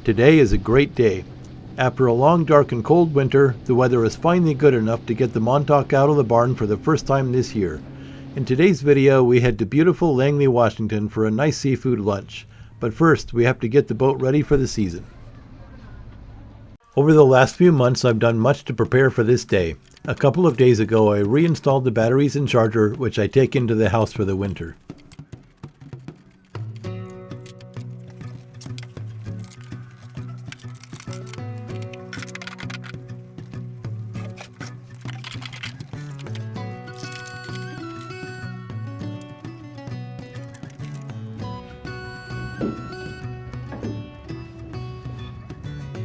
Today is a great day. After a long, dark and cold winter, the weather is finally good enough to get the Montauk out of the barn for the first time this year. In today's video, we head to beautiful Langley, Washington for a nice seafood lunch. But first, we have to get the boat ready for the season. Over the last few months, I've done much to prepare for this day. A couple of days ago, I reinstalled the batteries and charger, which I take into the house for the winter.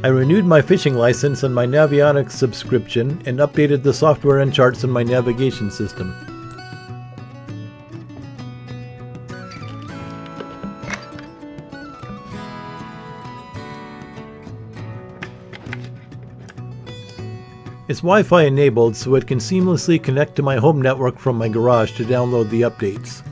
I renewed my fishing license and my Navionics subscription and updated the software and charts in my navigation system. It's Wi-Fi enabled, so it can seamlessly connect to my home network from my garage to download the updates.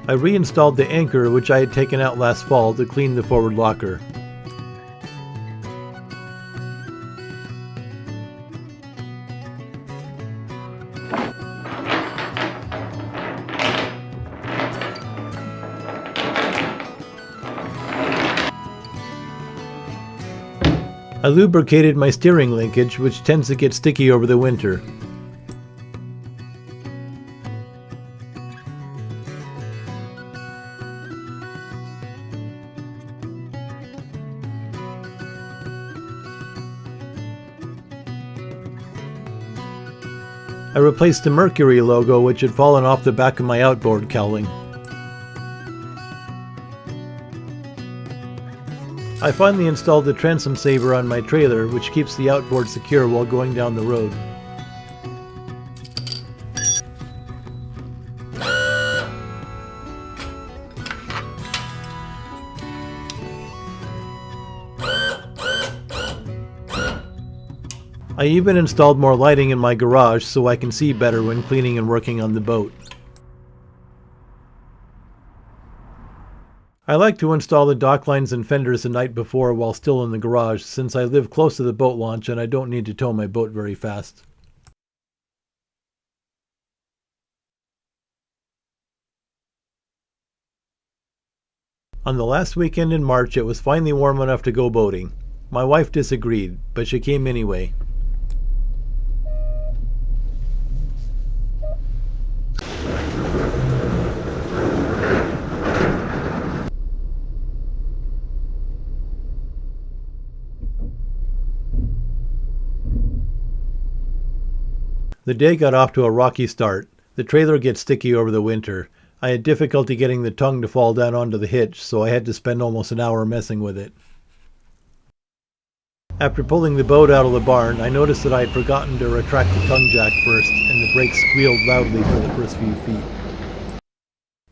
I reinstalled the anchor, which I had taken out last fall to clean the forward locker. I lubricated my steering linkage, which tends to get sticky over the winter. I replaced the Mercury logo, which had fallen off the back of my outboard cowling. I finally installed the transom saver on my trailer, which keeps the outboard secure while going down the road. I even installed more lighting in my garage so I can see better when cleaning and working on the boat. I like to install the dock lines and fenders the night before while still in the garage, since I live close to the boat launch and I don't need to tow my boat very fast. On the last weekend in March, it was finally warm enough to go boating. My wife disagreed, but she came anyway. The day got off to a rocky start. The trailer gets sticky over the winter. I had difficulty getting the tongue to fall down onto the hitch, so I had to spend almost an hour messing with it. After pulling the boat out of the barn, I noticed that I had forgotten to retract the tongue jack first, and the brakes squealed loudly for the first few feet.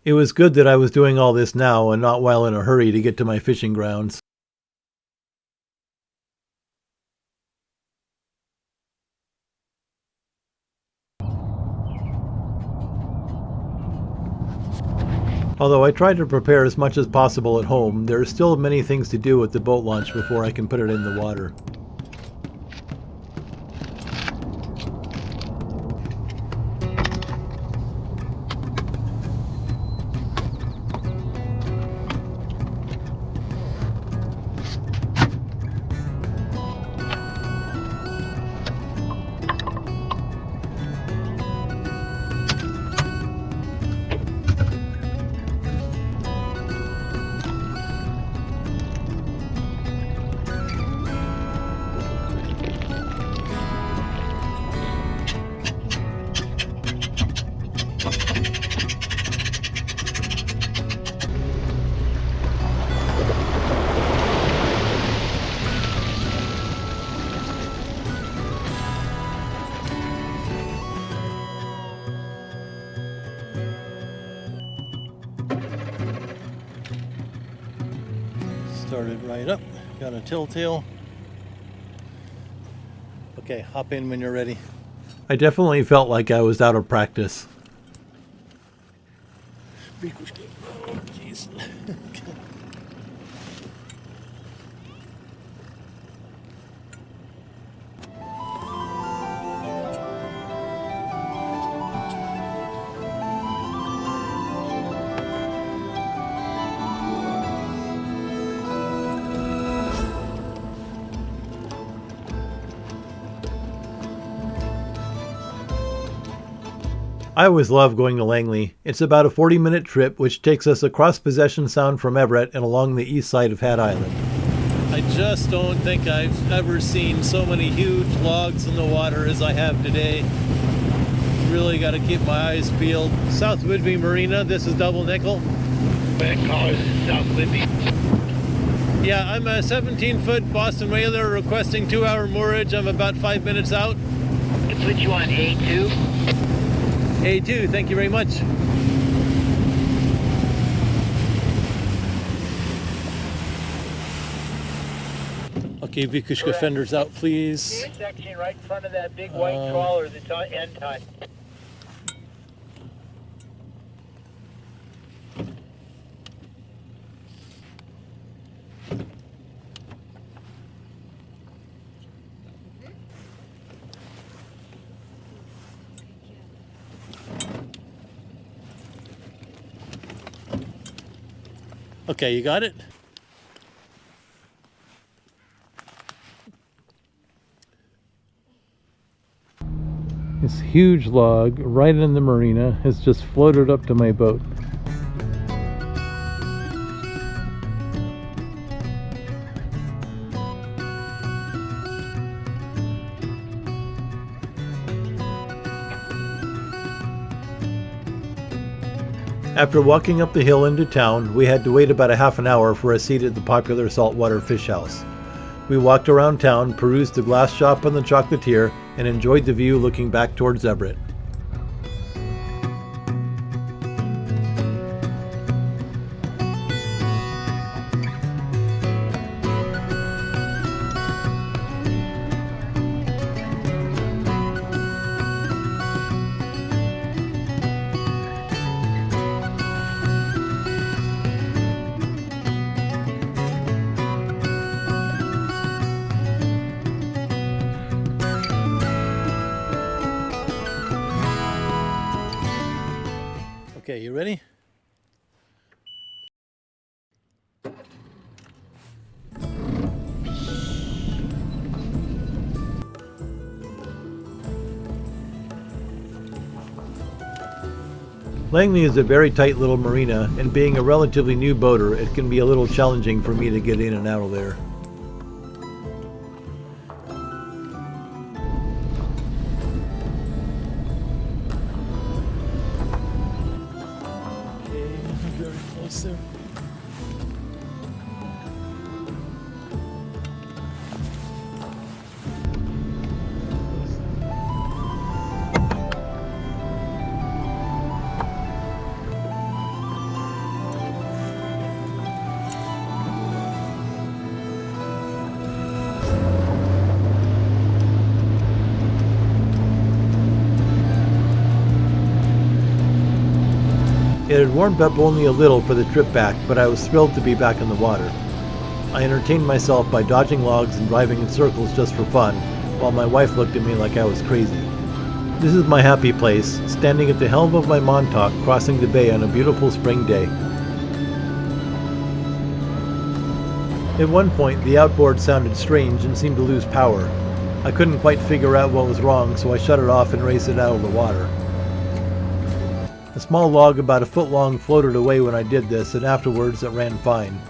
It was good that I was doing all this now and not while in a hurry to get to my fishing grounds. Although I try to prepare as much as possible at home, there are still many things to do at the boat launch before I can put it in the water. Started right up, got a telltale. Okay, hop in when you're ready. I definitely felt like I was out of practice. Oh, jeez. I always love going to Langley. It's about a 40-minute trip which takes us across Possession Sound from Everett and along the east side of Hat Island. I just don't think I've ever seen so many huge logs in the water as I have today. Really got to keep my eyes peeled. South Whidbey Marina, this is Double Nickel. South Whidbey. Yeah, I'm a 17-foot Boston whaler requesting 2-hour moorage. I'm about 5 minutes out. I put you on A2. A2, thank you very much. Okay, Vikushka fenders out, please. Section right in front of that big white trawler that's on end tide. Okay, you got it? This huge log right in the marina has just floated up to my boat. After walking up the hill into town, we had to wait about a half an hour for a seat at the popular Saltwater Fish House. We walked around town, perused the glass shop and the chocolatier, and enjoyed the view looking back towards Everett. Okay, you ready? Langley is a very tight little marina, and being a relatively new boater, it can be a little challenging for me to get in and out of there. Very close there. It had warmed up only a little for the trip back, but I was thrilled to be back in the water. I entertained myself by dodging logs and driving in circles just for fun, while my wife looked at me like I was crazy. This is my happy place, standing at the helm of my Montauk, crossing the bay on a beautiful spring day. At one point, the outboard sounded strange and seemed to lose power. I couldn't quite figure out what was wrong, so I shut it off and raced it out of the water. A small log about a foot long floated away when I did this, and afterwards it ran fine.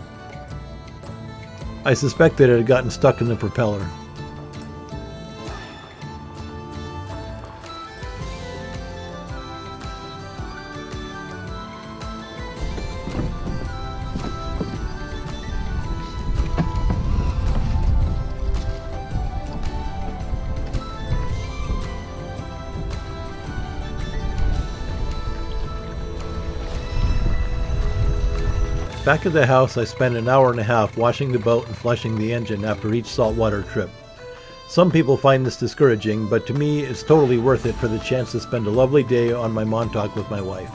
I suspected it had gotten stuck in the propeller. Back at the house, I spent an hour and a half washing the boat and flushing the engine after each saltwater trip. Some people find this discouraging, but to me it's totally worth it for the chance to spend a lovely day on my Montauk with my wife.